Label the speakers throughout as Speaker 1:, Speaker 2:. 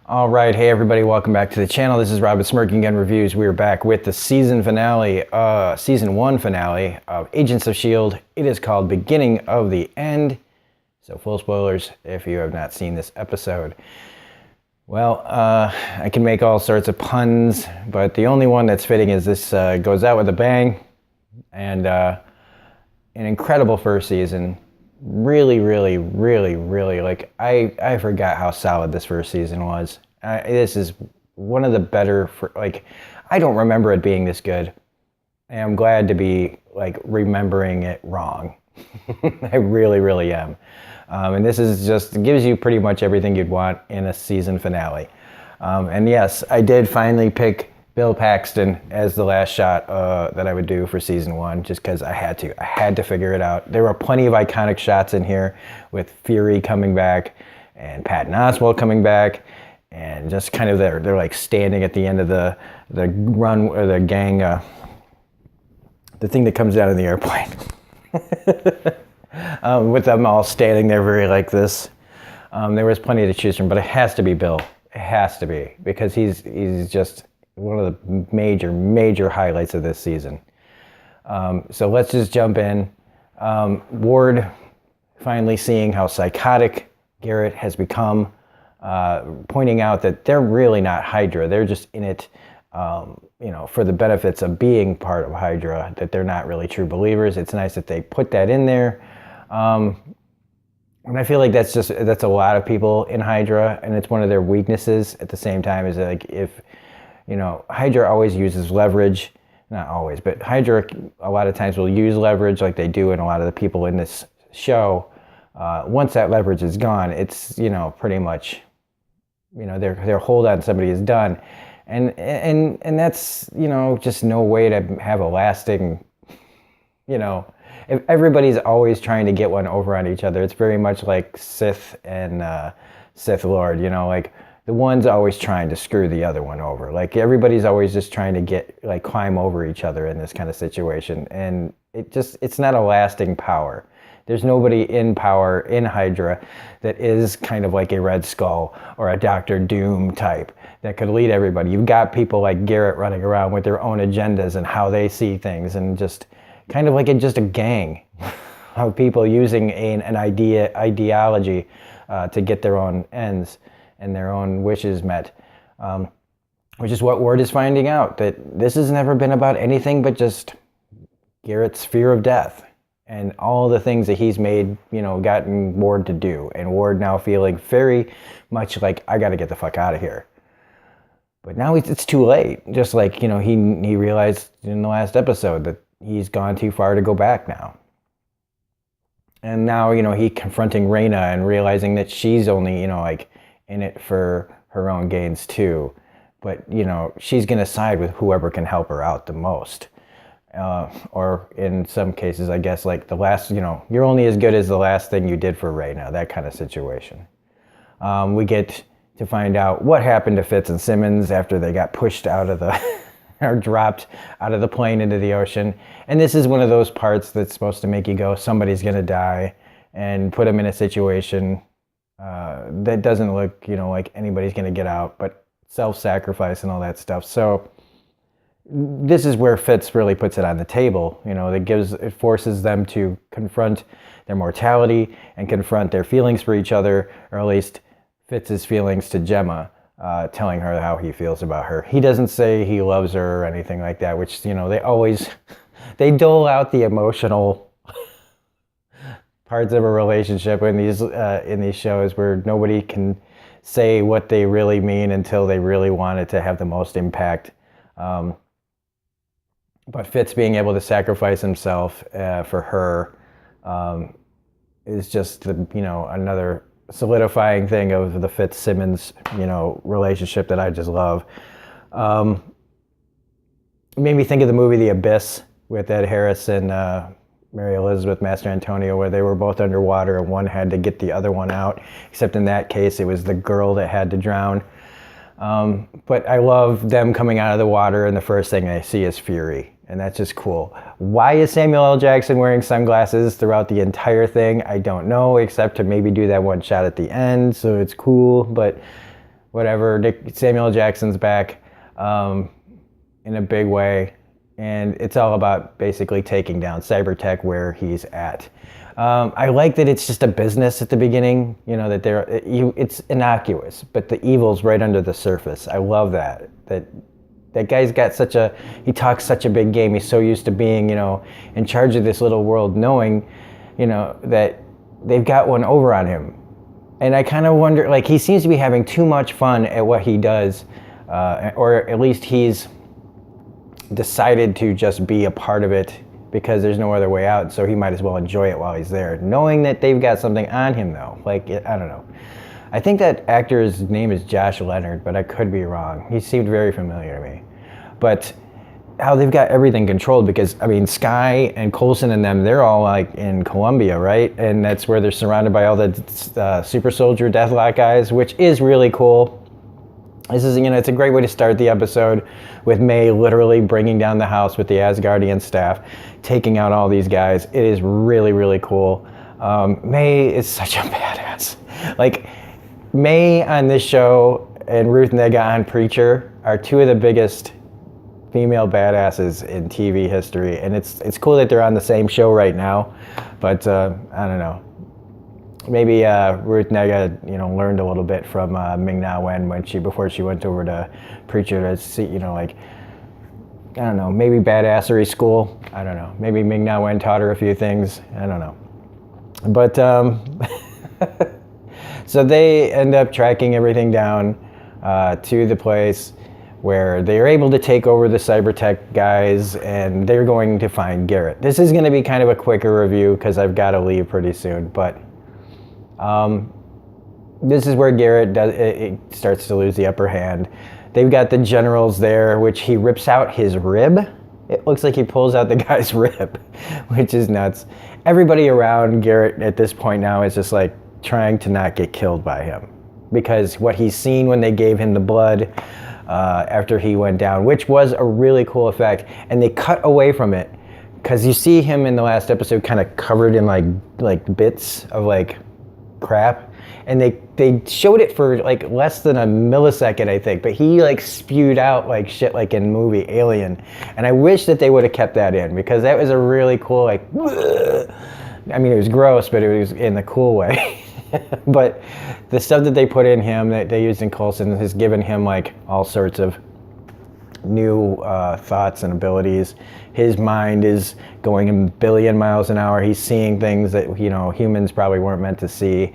Speaker 1: All right, hey everybody, welcome back to the channel. This is Rob with Smirking Gun Reviews. We are back with the season one finale of Agents of S.H.I.E.L.D. It is called Beginning of the End. So full spoilers if you have not seen this episode. Well, I can make all sorts of puns, but the only one that's fitting is this goes out with a bang. And an incredible first season. Really, like, I forgot how solid this first season was. This is one of the better, I don't remember it being this good. And I'm glad to be, remembering it wrong. I really am. And this is just, gives you pretty much everything you'd want in a season finale. And yes, I did finally pick Bill Paxton as the last shot that I would do for season one, just because I had to. I had to figure it out. There were plenty of iconic shots in here with Fury coming back and Patton Oswalt coming back, and just kind of they're like standing at the end of the run or the gang, the thing that comes out of the airplane, with them all standing there very like this. There was plenty to choose from, but it has to be Bill. It has to be, because he's just one of the major highlights of this season. So let's just jump in. Ward finally seeing how psychotic Garrett has become, pointing out that they're really not Hydra. They're just in it, for the benefits of being part of Hydra, that they're not really true believers. It's nice that they put that in there. And I feel like that's a lot of people in Hydra, and it's one of their weaknesses at the same time. Is like, if Hydra always uses leverage. Not always, but Hydra a lot of times will use leverage, like they do in a lot of the people in this show. Once that leverage is gone, it's, pretty much, their hold on somebody is done. And that's, just no way to have a lasting, if everybody's always trying to get one over on each other. It's very much like Sith and Sith Lord, the one's always trying to screw the other one over. Like, everybody's always just trying to climb over each other in this kind of situation. And it's not a lasting power. There's nobody in power in Hydra that is kind of like a Red Skull or a Doctor Doom type that could lead everybody. You've got people like Garrett running around with their own agendas and how they see things, and just kind of like just a gang of people using an ideology to get their own ends and their own wishes met, which is what Ward is finding out, that this has never been about anything but just Garrett's fear of death and all the things that he's made, gotten Ward to do, and Ward now feeling very much like, I got to get the fuck out of here. But now it's too late. Just like, he realized in the last episode that he's gone too far to go back now. And now, he confronting Raina and realizing that she's only, in it for her own gains too. But, she's going to side with whoever can help her out the most. Or in some cases, I guess, like the last, you're only as good as the last thing you did for Raina, that kind of situation. We get to find out what happened to Fitz and Simmons after they got pushed out of or dropped out of the plane into the ocean. And this is one of those parts that's supposed to make you go, somebody's going to die, and put them in a situation that doesn't look, like anybody's going to get out, but self-sacrifice and all that stuff. So this is where Fitz really puts it on the table. It forces them to confront their mortality and confront their feelings for each other, or at least Fitz's feelings to Gemma, telling her how he feels about her. He doesn't say he loves her or anything like that, which, they dole out the emotional parts of a relationship in these shows, where nobody can say what they really mean until they really want it to have the most impact. But Fitz being able to sacrifice himself for her is just another solidifying thing of the Fitz-Simmons relationship that I just love. It made me think of the movie The Abyss with Ed Harris and Mary Elizabeth Master Antonio, where they were both underwater and one had to get the other one out, except in that case it was the girl that had to drown. But I love them coming out of the water and the first thing they see is Fury. And that's just cool. Why is Samuel L. Jackson wearing sunglasses throughout the entire thing? I don't know, except to maybe do that one shot at the end, so it's cool. But whatever. Samuel Jackson's back in a big way, and it's all about basically taking down Cybertech where he's at. I like that it's just a business at the beginning, you know, that it's innocuous, but the evil's right under the surface. I love that guy's got he talks such a big game. He's so used to being, you know, in charge of this little world, knowing, you know, that they've got one over on him. And I kind of wonder, like, he seems to be having too much fun at what he does, or at least he's decided to just be a part of it because there's no other way out, so he might as well enjoy it while he's there, knowing that they've got something on him, though. Like, I don't know. I think that actor's name is Josh Leonard, but I could be wrong. He seemed very familiar to me. But how they've got everything controlled, because, I mean, Skye and Coulson and them, they're all, like, in Colombia, right? And that's where they're surrounded by all the super soldier Deathlock guys, which is really cool. This is, you know, it's a great way to start the episode with May literally bringing down the house with the Asgardian staff, taking out all these guys. It is really, really cool. May is such a badass. Like, May on this show and Ruth Negga on Preacher are two of the biggest female badasses in TV history, and it's cool that they're on the same show right now. But I don't know. Maybe Ruth Negga, you know, learned a little bit from Ming-Na Wen before she went over to Preacher to see, you know, like, I don't know, maybe badassery school. I don't know. Maybe Ming-Na Wen taught her a few things. I don't know. But so they end up tracking everything down to the place where they're able to take over the Cybertech guys, and they're going to find Garrett. This is going to be kind of a quicker review because I've got to leave pretty soon, but this is where Garrett it starts to lose the upper hand. They've got the generals there, which he rips out his rib. It looks like he pulls out the guy's rib, which is nuts. Everybody around Garrett at this point now is just like trying to not get killed by him, because what he's seen when they gave him the blood after he went down, which was a really cool effect, and they cut away from it because you see him in the last episode kind of covered in like bits of like crap, and they showed it for like less than a millisecond, I think, but he like spewed out like shit like in movie Alien, and I wish that they would have kept that in, because that was a really cool, like, I mean, it was gross, but it was in the cool way. But the stuff that they put in him, that they used in Coulson, has given him like all sorts of new thoughts and abilities. His mind is going a billion miles an hour. He's seeing things that, you know, humans probably weren't meant to see.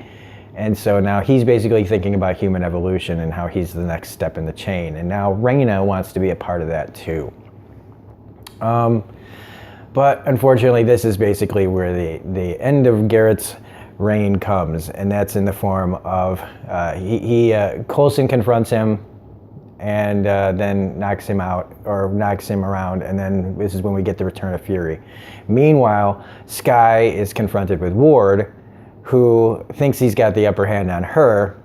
Speaker 1: And so now he's basically thinking about human evolution and how he's the next step in the chain. And now Raina wants to be a part of that too. But unfortunately, this is basically where the end of Garrett's reign comes, and that's in the form of Coulson confronts him and then knocks him out, or knocks him around, and then this is when we get the return of Fury. Meanwhile, Skye is confronted with Ward, who thinks he's got the upper hand on her,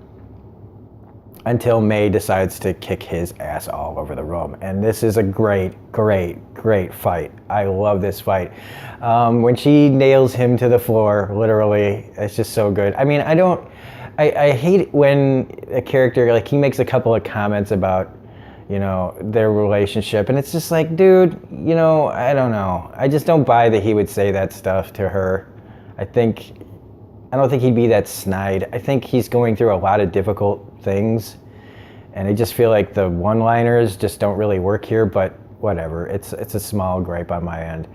Speaker 1: until May decides to kick his ass all over the room. And this is a great, great, great fight. I love this fight. When she nails him to the floor, literally, it's just so good. I mean, I hate when a character, like, he makes a couple of comments about, you know, their relationship, and it's just like, dude, you know, I don't know. I just don't buy that he would say that stuff to her. I don't think he'd be that snide. I think he's going through a lot of difficult things, and I just feel like the one-liners just don't really work here, but whatever. It's a small gripe on my end.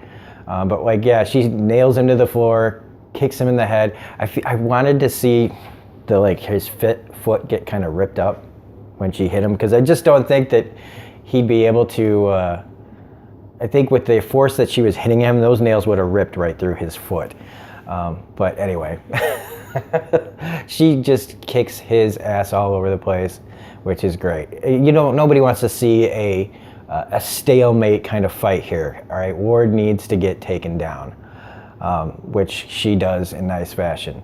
Speaker 1: But like, yeah, she nails him to the floor, kicks him in the head. I wanted to see his foot get kind of ripped up when she hit him, because I just don't think that he'd be able to, I think with the force that she was hitting him, those nails would have ripped right through his foot. But anyway, she just kicks his ass all over the place, which is great. You know, nobody wants to see a stalemate kind of fight here. All right, Ward needs to get taken down, which she does in nice fashion.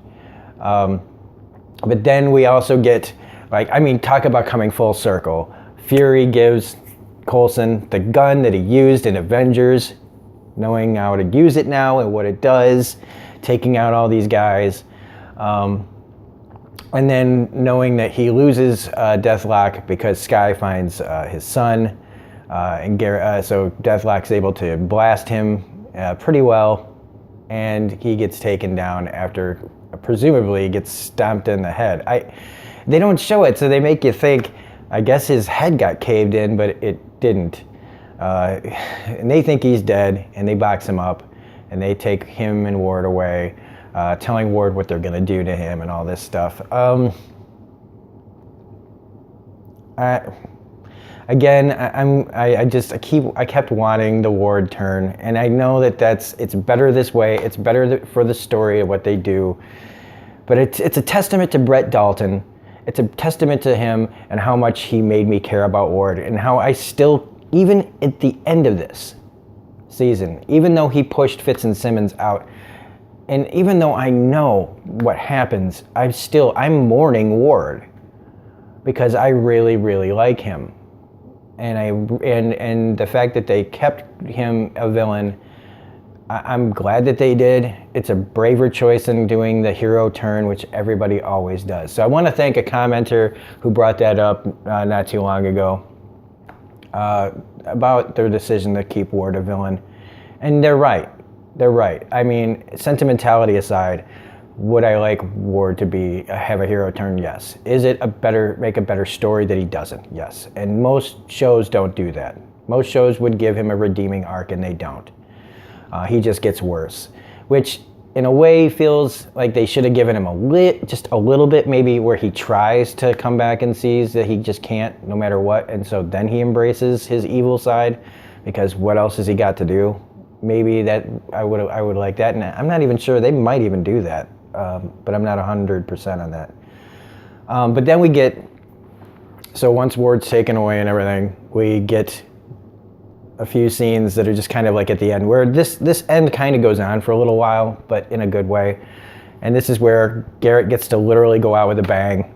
Speaker 1: But then we also get, like, I mean, talk about coming full circle. Fury gives Coulson the gun that he used in Avengers, knowing how to use it now and what it does, taking out all these guys. And then knowing that he loses Deathlock because Sky finds his son, and so Deathlock's able to blast him pretty well, and he gets taken down after presumably gets stomped in the head. They don't show it, so they make you think, I guess his head got caved in, but it didn't. And they think he's dead, and they box him up, and they take him and Ward away, telling Ward what they're going to do to him and all this stuff. I kept wanting the Ward turn, and I know that it's better this way. It's better for the story of what they do, but it's a testament to Brett Dalton. It's a testament to him and how much he made me care about Ward, and how I still, even at the end of this season, even though he pushed Fitz and Simmons out, and even though I know what happens, I'm mourning Ward because I really, really like him. And the fact that they kept him a villain, I'm glad that they did. It's a braver choice than doing the hero turn, which everybody always does. So I want to thank a commenter who brought that up not too long ago about their decision to keep Ward a villain. And they're right. They're right. I mean, sentimentality aside, would I like Ward to have a hero turn? Yes. Is it make a better story that he doesn't? Yes. And most shows don't do that. Most shows would give him a redeeming arc, and they don't. He just gets worse, which in a way feels like they should have given him just a little bit, maybe where he tries to come back and sees that he just can't no matter what, and so then he embraces his evil side, because what else has he got to do? Maybe that I would like that, and I'm not even sure. They might even do that, but I'm not 100% on that. But then so once Ward's taken away and everything, we get a few scenes that are just kind of like at the end, where this end kind of goes on for a little while, but in a good way. And this is where Garrett gets to literally go out with a bang.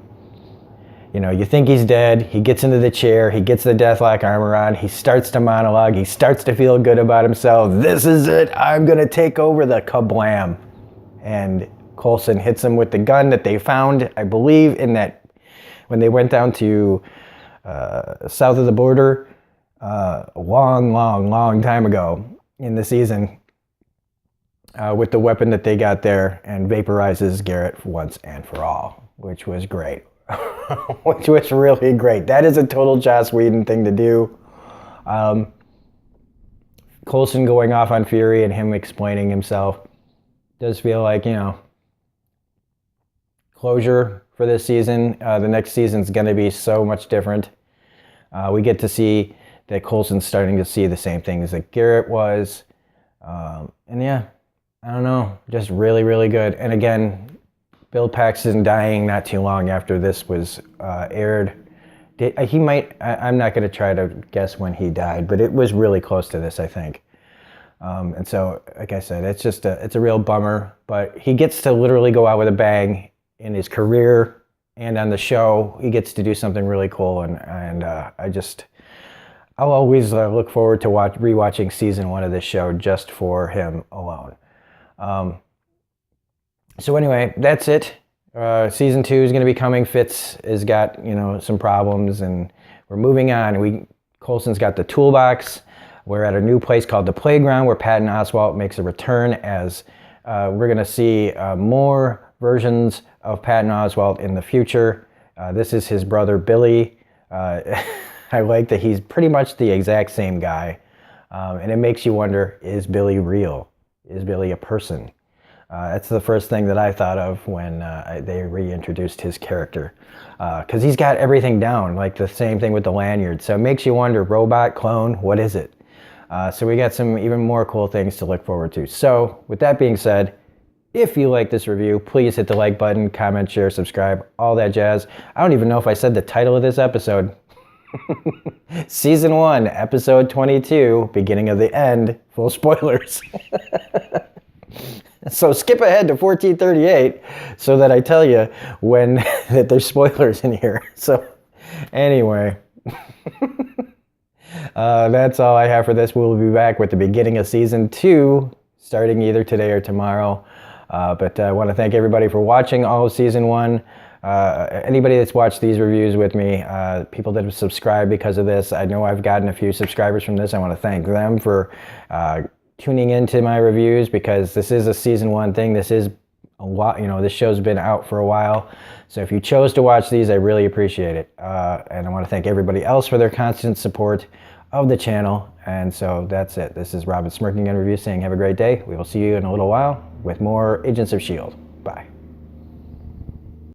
Speaker 1: You know, you think he's dead, he gets into the chair, he gets the Deathlock armor on, he starts to monologue, he starts to feel good about himself. This is it, I'm gonna take over the kablam. And Coulson hits him with the gun that they found, I believe, when they went down to south of the border, a long time ago in the season, with the weapon that they got there, and vaporizes Garrett once and for all, which was great. Which was really great. That is a total Joss Whedon thing to do. Coulson going off on Fury and him explaining himself does feel like, closure for this season. The next season's going to be so much different. We get to see that Coulson's starting to see the same things that Garrett was. And yeah, I don't know, just really, really good. And again, Bill Paxton dying not too long after this was aired. I'm not going to try to guess when he died, but it was really close to this, I think. And so, like I said, it's a real bummer, but he gets to literally go out with a bang in his career and on the show. He gets to do something really cool, and I'll always look forward to rewatching season 1 of this show just for him alone. So anyway, that's it. Season 2 is going to be coming. Fitz has got, some problems, and we're moving on. Coulson's got the toolbox. We're at a new place called the Playground, where Patton Oswalt makes a return, as we're going to see more versions of Patton Oswalt in the future. This is his brother, Billy. I like that he's pretty much the exact same guy. And it makes you wonder, is Billy real? Is Billy a person? That's the first thing that I thought of when they reintroduced his character. Because he's got everything down, like the same thing with the lanyard. So it makes you wonder, robot, clone, what is it? So we got some even more cool things to look forward to. So with that being said, if you like this review, please hit the like button, comment, share, subscribe, all that jazz. I don't even know if I said the title of this episode. Season 1, episode 22, beginning of the end, full spoilers. So skip ahead to 1438 so that I tell you when that there's spoilers in here. So anyway, that's all I have for this. We'll be back with the beginning of season 2, starting either today or tomorrow. But I want to thank everybody for watching all of season 1. Anybody that's watched these reviews with me, people that have subscribed because of this, I know I've gotten a few subscribers from this. I want to thank them for tuning into my reviews, because this is a season 1 thing. This is a while, you know, this show's been out for a while. So if you chose to watch these, I really appreciate it. And I want to thank everybody else for their constant support of the channel. And so that's it. This is Robin Smirking Gun Review saying have a great day. We will see you in a little while with more Agents of S.H.I.E.L.D. Bye.